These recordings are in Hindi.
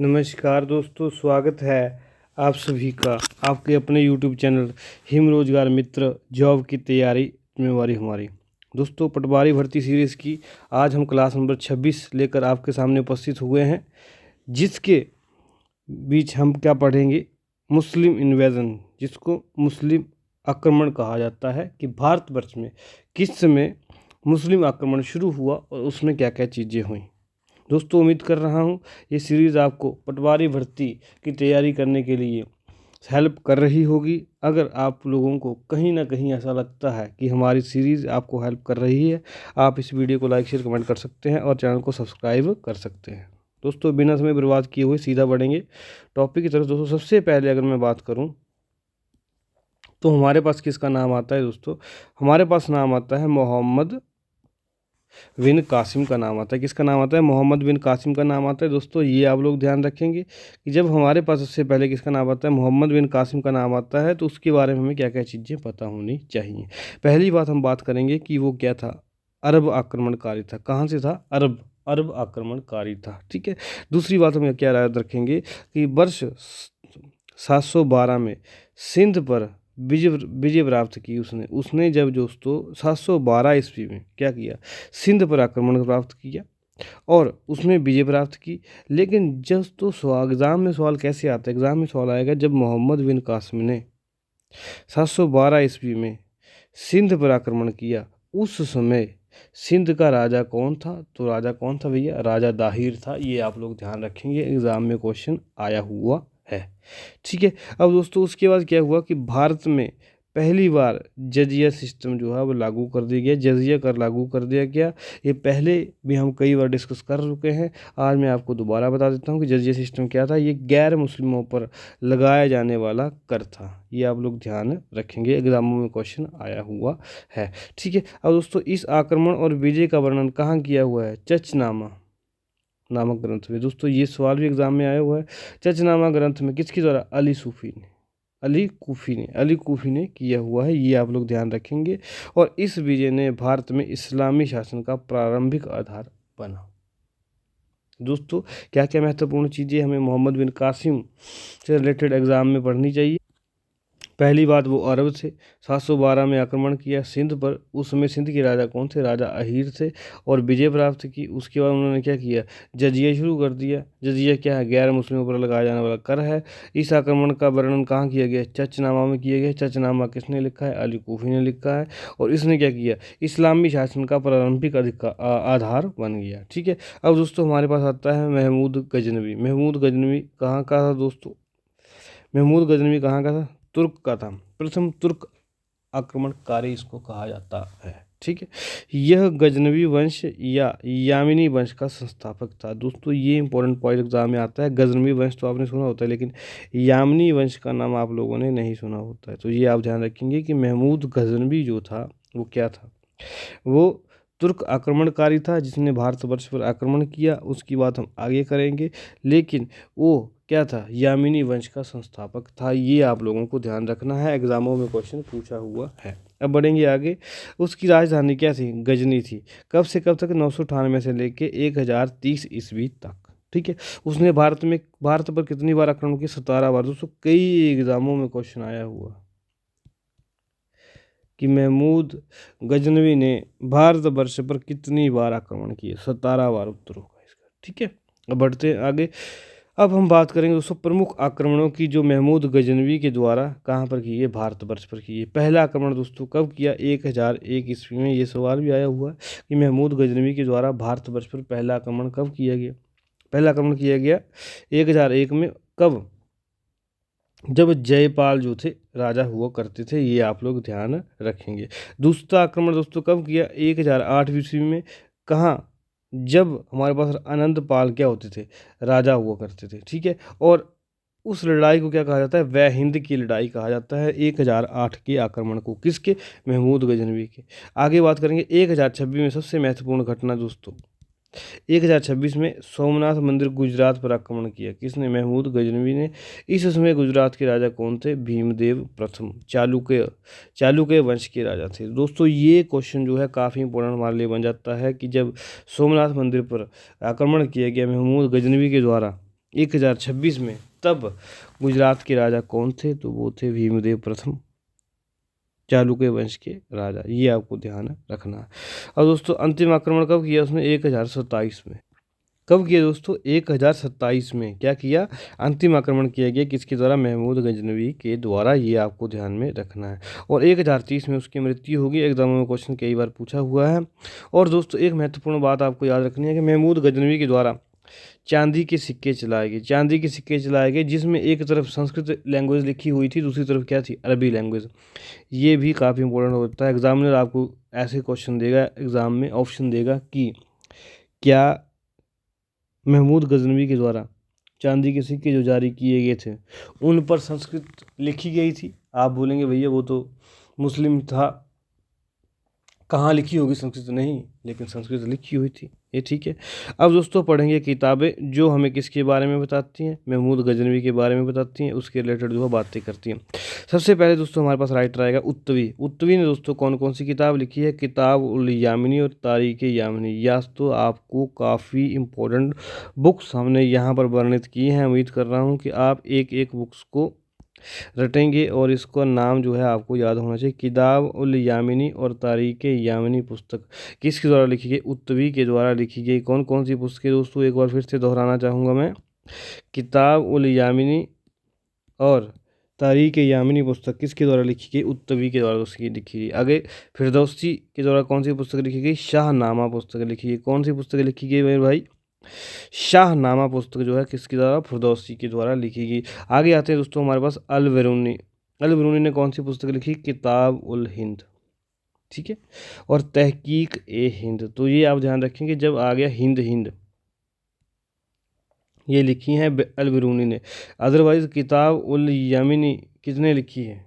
नमस्कार दोस्तों, स्वागत है आप सभी का आपके अपने YouTube चैनल हिम रोजगार मित्र जॉब की तैयारी जिम्मेवारी हमारी। दोस्तों, पटवारी भर्ती सीरीज़ की आज हम क्लास नंबर 26 लेकर आपके सामने उपस्थित हुए हैं, जिसके बीच हम क्या पढ़ेंगे, मुस्लिम इन्वेजन, जिसको मुस्लिम आक्रमण कहा जाता है, कि भारतवर्ष में किस समय मुस्लिम आक्रमण शुरू हुआ और उसमें क्या क्या चीज़ें हुई। दोस्तों, उम्मीद कर रहा हूँ ये सीरीज़ आपको पटवारी भर्ती की तैयारी करने के लिए हेल्प कर रही होगी। अगर आप लोगों को कहीं ना कहीं ऐसा लगता है कि हमारी सीरीज़ आपको हेल्प कर रही है, आप इस वीडियो को लाइक शेयर कमेंट कर सकते हैं और चैनल को सब्सक्राइब कर सकते हैं। दोस्तों, बिना समय बर्बाद किए हुए सीधा बढ़ेंगे टॉपिक की तरफ। दोस्तों, सबसे पहले अगर मैं बात करूँ तो हमारे पास किसका नाम आता है। दोस्तों, हमारे पास नाम आता है मोहम्मद बिन कासिम का नाम आता है। किसका नाम आता है? मोहम्मद बिन कासिम का नाम आता है। दोस्तों, ये आप लोग ध्यान रखेंगे कि जब हमारे पास उससे पहले किसका नाम आता है, मोहम्मद बिन कासिम का नाम आता है, तो उसके बारे में हमें क्या क्या चीज़ें पता होनी चाहिए। पहली बात हम बात करेंगे कि वो क्या था, अरब आक्रमणकारी था। कहाँ से था? अरब अरब आक्रमणकारी था। ठीक है। दूसरी बात हम क्या याद रखेंगे कि वर्ष 712 में सिंध पर विजय प्राप्त की उसने जब दोस्तों 712 ईस्वी में क्या किया, सिंध पर आक्रमण प्राप्त किया और उसमें विजय प्राप्त की। लेकिन जब तो एग्जाम में सवाल कैसे आता है, एग्जाम में सवाल आएगा जब मोहम्मद बिन कासिम ने 712 ईस्वी में सिंध पर आक्रमण किया, उस समय सिंध का राजा कौन था? तो राजा कौन था भैया? राजा दाहिर था। ये आप लोग ध्यान रखेंगे, एग्जाम में क्वेश्चन आया हुआ है। ठीक है। अब दोस्तों, उसके बाद क्या हुआ कि भारत में पहली बार जजिया सिस्टम जो है वो लागू कर दिया गया। जजिया कर लागू कर दिया गया। ये पहले भी हम कई बार डिस्कस कर चुके हैं। आज मैं आपको दोबारा बता देता हूँ कि जजिया सिस्टम क्या था। ये गैर मुस्लिमों पर लगाया जाने वाला कर था। ये आप लोग ध्यान रखेंगे, एग्जामों में क्वेश्चन आया हुआ है। ठीक है। अब दोस्तों, इस आक्रमण और विजय का वर्णन कहाँ किया हुआ है? चचनामा नामक ग्रंथ में। दोस्तों, ये सवाल भी एग्जाम में आया हुआ है। चचनामा ग्रंथ में किसके द्वारा? अली कूफी ने किया हुआ है। ये आप लोग ध्यान रखेंगे। और इस विजय ने भारत में इस्लामी शासन का प्रारंभिक आधार बना। दोस्तों, क्या क्या महत्वपूर्ण चीज़ें हमें मोहम्मद बिन कासिम से रिलेटेड एग्जाम में पढ़नी चाहिए? पहली बात, वो अरब से 712 में आक्रमण किया सिंध पर। उस समय सिंध के राजा कौन थे? राजा अहीर थे। और विजय प्राप्त की। उसके बाद उन्होंने क्या किया? जजिया शुरू कर दिया। जजिया क्या है? गैर मुस्लिमों पर लगाया जाने वाला कर है। इस आक्रमण का वर्णन कहाँ किया गया? चचनामा में किया गया। चचनामा किसने लिखा है? अली कूफी ने लिखा है। और इसने क्या किया? इस्लामी शासन का प्रारंभिक आधार बन गया। ठीक है। अब दोस्तों, हमारे पास आता है महमूद गजनवी। महमूद गजनवी कहाँ का था दोस्तों? महमूद गजनवी कहाँ का था? तुर्क का था। प्रथम तुर्क आक्रमणकारी इसको कहा जाता है। ठीक है। यह गजनवी वंश या यामिनी वंश का संस्थापक था। दोस्तों, ये इंपॉर्टेंट पॉइंट एग्जाम में आता है। गजनवी वंश तो आपने सुना होता है, लेकिन यामिनी वंश का नाम आप लोगों ने नहीं सुना होता है। तो ये आप ध्यान रखेंगे कि महमूद गजनवी जो था वो क्या था? वो तुर्क आक्रमणकारी था जिसने भारतवर्ष पर आक्रमण किया। उसकी बात हम आगे करेंगे। लेकिन वो क्या था? यामिनी वंश का संस्थापक था। ये आप लोगों को ध्यान रखना है, एग्जामों में क्वेश्चन पूछा हुआ है। अब बढ़ेंगे आगे। उसकी राजधानी क्या थी? गजनी थी। कब से कब तक? 998 से लेके 1030 ईस्वी तक। ठीक है। उसने भारत पर कितनी बार आक्रमण किया? 17 बार। दोस्तों, कई एग्जामों में क्वेश्चन आया हुआ कि महमूद गजनवी ने भारतवर्ष पर कितनी बार आक्रमण किए? 17 बार उत्तर होगा इसका। ठीक है। अब बढ़ते हैं आगे। अब हम बात करेंगे दोस्तों प्रमुख आक्रमणों की जो महमूद गजनवी के द्वारा कहाँ पर किए? भारतवर्ष पर किए। पहला आक्रमण दोस्तों कब किया? 1001 ईस्वी में। ये सवाल भी आया हुआ है कि महमूद गजनवी के द्वारा भारतवर्ष पर पहला आक्रमण कब किया गया? पहला आक्रमण किया गया 1001 में। कब? जब जयपाल जो थे राजा हुआ करते थे। ये आप लोग ध्यान रखेंगे। दूसरा आक्रमण दोस्तों कब किया? 1008 ईस्वी में। कहाँ? जब हमारे पास आनंद पाल क्या होते थे? राजा हुआ करते थे। ठीक है। और उस लड़ाई को क्या कहा जाता है? वह हिंद की लड़ाई कहा जाता है। 1008 के आक्रमण को। किसके? महमूद गजनवी के। आगे बात करेंगे 1026 में सबसे महत्वपूर्ण घटना दोस्तों। 1026 में सोमनाथ मंदिर गुजरात पर आक्रमण किया। किसने? महमूद गजनवी ने। इस समय गुजरात के राजा कौन थे? भीमदेव प्रथम, चालुक्य वंश के राजा थे। दोस्तों, ये क्वेश्चन जो है काफ़ी इंपॉर्टेंट हमारे लिए बन जाता है कि जब सोमनाथ मंदिर पर आक्रमण किया गया महमूद गजनवी के द्वारा, 1026 में। तब गुजरात के राजा कौन थे? तो वो थे भीमदेव प्रथम, चालुक्य वंश के राजा। ये आपको ध्यान रखना है। और दोस्तों अंतिम आक्रमण कब किया उसने? 1027 में। कब किया दोस्तों? 1027 में क्या किया? अंतिम आक्रमण किया गया। किसके द्वारा? महमूद गजनवी के द्वारा। ये आपको ध्यान में रखना है। और 1030 में उसकी मृत्यु होगी। एग्जामों में क्वेश्चन कई बार पूछा हुआ है। और दोस्तों एक महत्वपूर्ण बात आपको याद रखनी है कि महमूद गजनवी के द्वारा चांदी के सिक्के चलाए गए। चांदी के सिक्के चलाए गए जिसमें एक तरफ संस्कृत लैंग्वेज लिखी हुई थी, दूसरी तरफ क्या थी? अरबी लैंग्वेज। ये भी काफ़ी इंपॉर्टेंट होता है। एग्जामिनर आपको ऐसे क्वेश्चन देगा, एग्जाम में ऑप्शन देगा कि क्या महमूद गजनवी के द्वारा चांदी के सिक्के जो जारी किए गए थे उन पर संस्कृत लिखी गई थी? आप बोलेंगे भैया वो तो मुस्लिम था, कहाँ लिखी होगी संस्कृत? नहीं, लेकिन संस्कृत लिखी हुई थी। ये ठीक है। अब दोस्तों पढ़ेंगे किताबें जो हमें किसके बारे में बताती हैं? महमूद गजनवी के बारे में बताती हैं, उसके रिलेटेड जो है बातें करती हैं। सबसे पहले दोस्तों हमारे पास राइटर आएगा उत्तवी। उत्तवी ने दोस्तों कौन कौन सी किताब लिखी है? किताब उल यामिनी और तारीख यामिनी। या तो आपको काफ़ी इंपॉर्टेंट बुक्स हमने यहाँ पर वर्णित की हैं। उम्मीद कर रहा हूँ कि आप एक एक बुक्स को रटेंगे और इसका नाम जो है आपको याद होना चाहिए। किताब उल यामिनी और तारीख यामिनी पुस्तक किसके द्वारा लिखी गई? उत्तवी के द्वारा लिखी गई। कौन कौन सी पुस्तकें दोस्तों? एक बार फिर से दोहराना चाहूँगा मैं। किताब उल यामिनी और तारीख यामिनी पुस्तक किसके द्वारा लिखी गई? उत्तवी के द्वारा उसकी लिखी गई। आगे फिरदौसी के द्वारा कौन सी पुस्तक लिखी गई? शाहनामा पुस्तक लिखी गई। कौन सी पुस्तक लिखी गई मेरे भाई? शाहनामा पुस्तक जो है किसके द्वारा? फिरदौसी के द्वारा लिखी गई। आगे आते हैं दोस्तों हमारे पास अल बिरूनी। अल बिरूनी ने कौन सी पुस्तक लिखी? किताब उल हिंद। ठीक है। और तहकीक ए हिंद। तो ये आप ध्यान रखेंगे जब आ गया हिंद हिंद, ये लिखी हैं अल बिरूनी ने। अदरवाइज किताब उल यमिनी किसने लिखी है?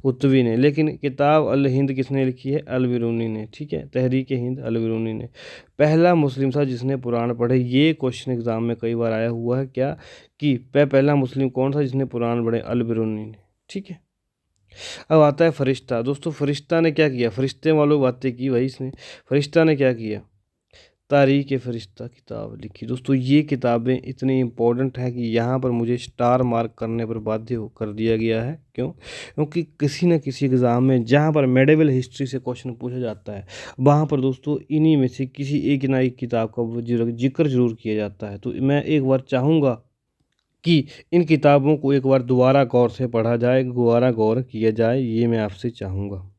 उत्तवी ने। लेकिन किताब अल हिंद किसने लिखी है? अल बिरूनी ने। ठीक है, तहरीक हिंद अल बिरूनी ने। पहला मुस्लिम था जिसने पुराण पढ़े। ये क्वेश्चन एग्जाम में कई बार आया हुआ है क्या कि पहला मुस्लिम कौन था जिसने पुराण पढ़े? अल बिरूनी ने। ठीक है। अब आता है फरिश्ता। दोस्तों फरिश्ता ने क्या किया? फरिश्ते वालों बातें की भाई इसने। फरिश्ता ने क्या किया? तारीख फरिश्ता किताब लिखी। दोस्तों ये किताबें इतनी इम्पोर्टेंट हैं कि यहाँ पर मुझे स्टार मार्क करने पर बाध्य हो कर दिया गया है। क्यों? क्योंकि किसी न किसी एग्ज़ाम में जहाँ पर मेडिवल हिस्ट्री से क्वेश्चन पूछा जाता है वहाँ पर दोस्तों इन्हीं में से किसी एक ना एक किताब का जिक्र जरूर किया जाता है। तो मैं एक बार चाहूँगा कि इन किताबों को एक बार दोबारा गौर से पढ़ा जाए, दोबारा गौर किया जाए, ये मैं आपसे चाहूँगा।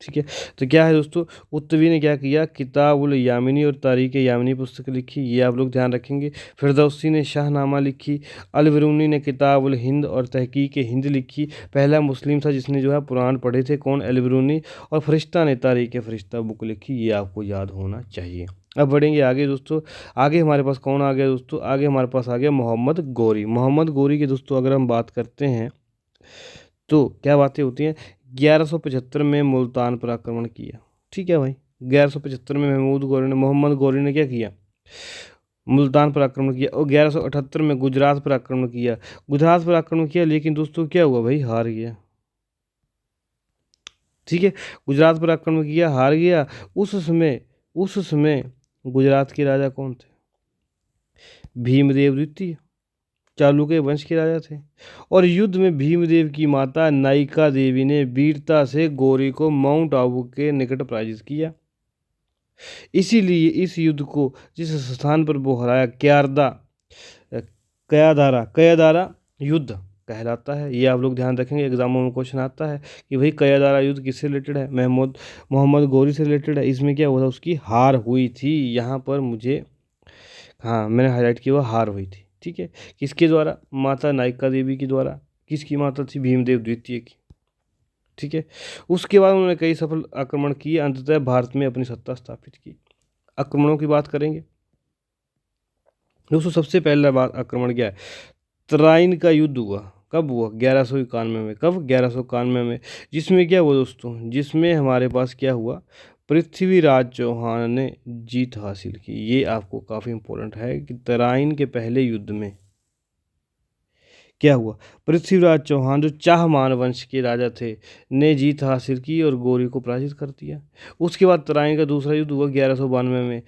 ठीक है। तो क्या है दोस्तों? उत्तवी ने क्या किया? किताब उल यामिनी और तारीख यामिनी पुस्तक लिखी। ये आप लोग ध्यान रखेंगे। फिरदौसी ने शाहनामा लिखी। अल बिरूनी ने किताब उल हिंद और तहकीक हिंद लिखी। पहला मुस्लिम था जिसने जो है पुराण पढ़े थे। कौन? अल बिरूनी। और फरिश्ता ने तारीख फरिश्ता बुक लिखी। ये आपको याद होना चाहिए। अब बढ़ेंगे आगे दोस्तों। आगे हमारे पास कौन आ गया दोस्तों? आगे हमारे पास आ गया मोहम्मद गौरी। मोहम्मद गौरी की दोस्तों अगर हम बात करते हैं तो क्या बातें होती हैं? 1175 में मुल्तान पर आक्रमण किया। ठीक है भाई। 1175 में मोहम्मद गौरी ने क्या किया? मुल्तान पर आक्रमण किया। और 1178 में गुजरात पर आक्रमण किया। गुजरात पर आक्रमण किया लेकिन दोस्तों क्या हुआ भाई? हार गया। ठीक है। गुजरात पर आक्रमण किया, हार गया। उस समय गुजरात के राजा कौन थे? भीमदेव द्वितीय, चालुक्य वंश के राजा थे। और युद्ध में भीमदेव की माता नायिका देवी ने वीरता से गौरी को माउंट आबू के निकट पराजित किया। इसीलिए इस युद्ध को जिस स्थान पर वो हराया कयादारा कयादारा युद्ध कहलाता है। ये आप लोग ध्यान रखेंगे, एग्जामों में क्वेश्चन आता है कि भाई कयादारा युद्ध किससे रिलेटेड है? मोहम्मद गौरी से रिलेटेड है। इसमें क्या हुआ था? उसकी हार हुई थी। यहाँ पर मुझे, हाँ मैंने हाईलाइट किया, हुआ हार हुई थी। ठीक है। किसके द्वारा? माता नायिका देवी के द्वारा। किसकी माता थी? भीमदेव द्वितीय की। ठीक है। उसके बाद उन्होंने कई सफल आक्रमण किए, अंततः भारत में अपनी सत्ता स्थापित की। आक्रमणों की बात करेंगे दोस्तों। सबसे पहला बात आक्रमण क्या है? तराइन का युद्ध हुआ। कब हुआ? 1191 में। कब? 1191 में। जिसमें क्या हुआ दोस्तों? जिसमें हमारे पास क्या हुआ? पृथ्वीराज चौहान ने जीत हासिल की। ये आपको काफ़ी इंपॉर्टेंट है कि तराइन के पहले युद्ध में क्या हुआ, पृथ्वीराज चौहान जो चाहमान वंश के राजा थे ने जीत हासिल की और गौरी को पराजित कर दिया। उसके बाद तराइन का दूसरा युद्ध हुआ 1192 में,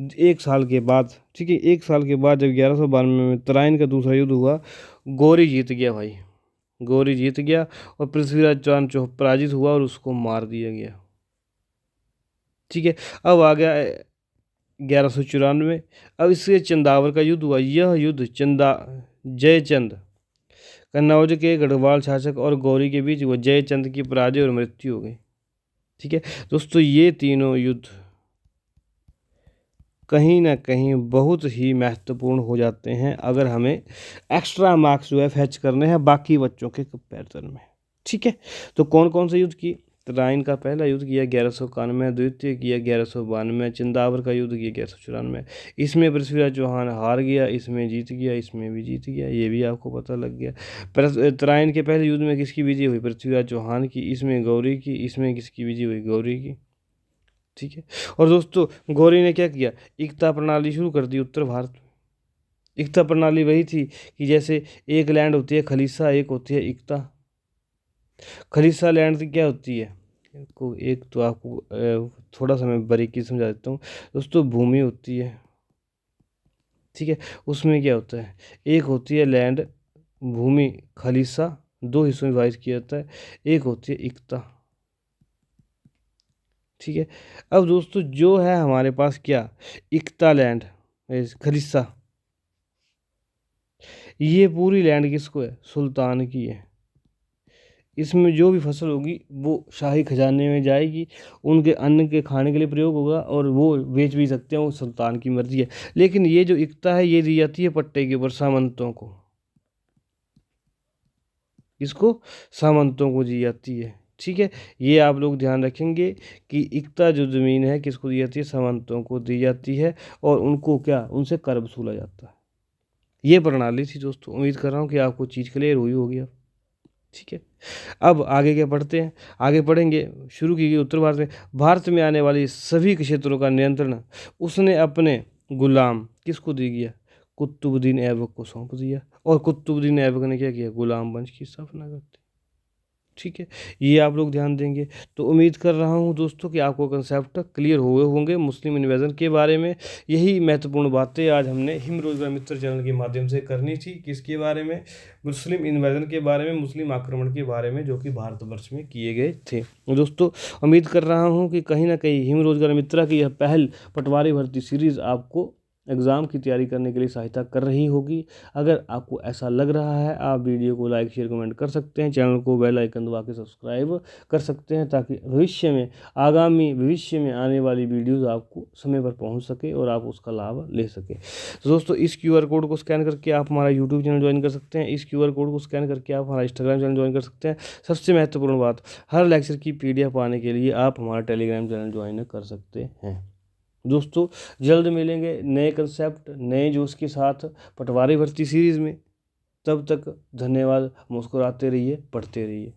एक साल के बाद, ठीक है, एक साल के बाद जब 1192 में तराइन का दूसरा युद्ध हुआ, गौरी जीत गया भाई, गौरी जीत गया और पृथ्वीराज चौहान पराजित हुआ और उसको मार दिया गया। ठीक है, अब आ गया 1194। अब इससे चंदावर का युद्ध हुआ। यह युद्ध जयचंद कन्नौज के गढ़वाल शासक और गौरी के बीच हुआ। जयचंद की पराजय और मृत्यु हो गई। ठीक है दोस्तों, ये तीनों युद्ध कहीं ना कहीं बहुत ही महत्वपूर्ण हो जाते हैं अगर हमें एक्स्ट्रा मार्क्स जो है फैच करने हैं बाकी बच्चों के कंपैरिजन में। ठीक है, तो कौन कौन से युद्ध की, तराइन का पहला युद्ध किया 1191, द्वितीय किया 1192, चिंदावर का युद्ध किया 1194। इसमें पृथ्वीराज चौहान हार गया, इसमें जीत गया, इसमें भी जीत गया, ये भी आपको पता लग गया। तराइन के पहले युद्ध में किसकी विजय हुई, पृथ्वीराज चौहान की, इसमें गौरी की, इसमें किसकी विजय हुई, गौरी की। ठीक है, और दोस्तों गौरी ने क्या किया, एकता प्रणाली शुरू कर दी उत्तर भारत में। एकता प्रणाली वही थी कि जैसे एक लैंड होती है खलीसा, एक होती है एकता। खलीसा लैंड की क्या होती है, को एक तो आपको थोड़ा सा मैं बारीकी समझा देता हूँ दोस्तों। भूमि होती है, ठीक है, उसमें क्या होता है, एक होती है लैंड भूमि खलीसा, दो हिस्सों में विभाजित किया जाता है, एक होती है एकता। ठीक है, अब दोस्तों जो है हमारे पास क्या, एकता लैंड खलीसा, ये पूरी लैंड किसको है, सुल्तान की है। इसमें जो भी फसल होगी वो शाही खजाने में जाएगी, उनके अन्न के खाने के लिए प्रयोग होगा और वो बेच भी सकते हैं, वो सुल्तान की मर्जी है। लेकिन ये जो एकता है ये दी जाती है पट्टे के ऊपर सामंतों को, इसको सामंतों को दी जाती है। ठीक है, ये आप लोग ध्यान रखेंगे कि एकता जो ज़मीन है किसको दी जाती है, सामंतों को दी जाती है और उनको क्या, उनसे कर वसूला जाता है। ये प्रणाली थी दोस्तों, उम्मीद कर रहा हूँ कि आपको चीज़ क्लियर हुई होगी अब। ठीक है, अब आगे क्या पढ़ते हैं, आगे पढ़ेंगे। शुरू की गई उत्तर भारत में आने वाली सभी क्षेत्रों का नियंत्रण उसने अपने गुलाम किसको दे दिया, कुतुबुद्दीन ऐबक को सौंप दिया। और कुतुबुद्दीन ऐबक ने क्या किया, गुलाम वंश की स्थापना कर दी। ठीक है, ये आप लोग ध्यान देंगे। तो उम्मीद कर रहा हूँ दोस्तों कि आपको कंसेप्ट क्लियर हुए होंगे मुस्लिम इन्वेजन के बारे में। यही महत्वपूर्ण बातें आज हमने हिम रोजगार मित्र चैनल के माध्यम से करनी थी। किसके बारे में, मुस्लिम इन्वेजन के बारे में, मुस्लिम आक्रमण के बारे में जो कि भारतवर्ष में किए गए थे। दोस्तों उम्मीद कर रहा हूँ कि कहीं ना कहीं हिम रोजगार मित्र की यह पहल पटवारी भर्ती सीरीज़ आपको एग्ज़ाम की तैयारी करने के लिए सहायता कर रही होगी। अगर आपको ऐसा लग रहा है आप वीडियो को लाइक शेयर कमेंट कर सकते हैं, चैनल को बेल आइकन दबा के सब्सक्राइब कर सकते हैं ताकि भविष्य में आने वाली वीडियोस आपको समय पर पहुंच सके और आप उसका लाभ ले सकें। तो दोस्तों इस QR कोड को स्कैन करके आप हमारा यूट्यूब चैनल ज्वाइन कर सकते हैं, इस QR कोड को स्कैन करके आप हमारा इंस्टाग्राम चैनल ज्वाइन कर सकते हैं। सबसे महत्वपूर्ण बात, हर लेक्चर की PDF पाने के लिए आप हमारा टेलीग्राम चैनल ज्वाइन कर सकते हैं। दोस्तों जल्द मिलेंगे नए कंसेप्ट नए जोश के साथ पटवारी भर्ती सीरीज़ में। तब तक धन्यवाद, मुस्कुराते रहिए, पढ़ते रहिए।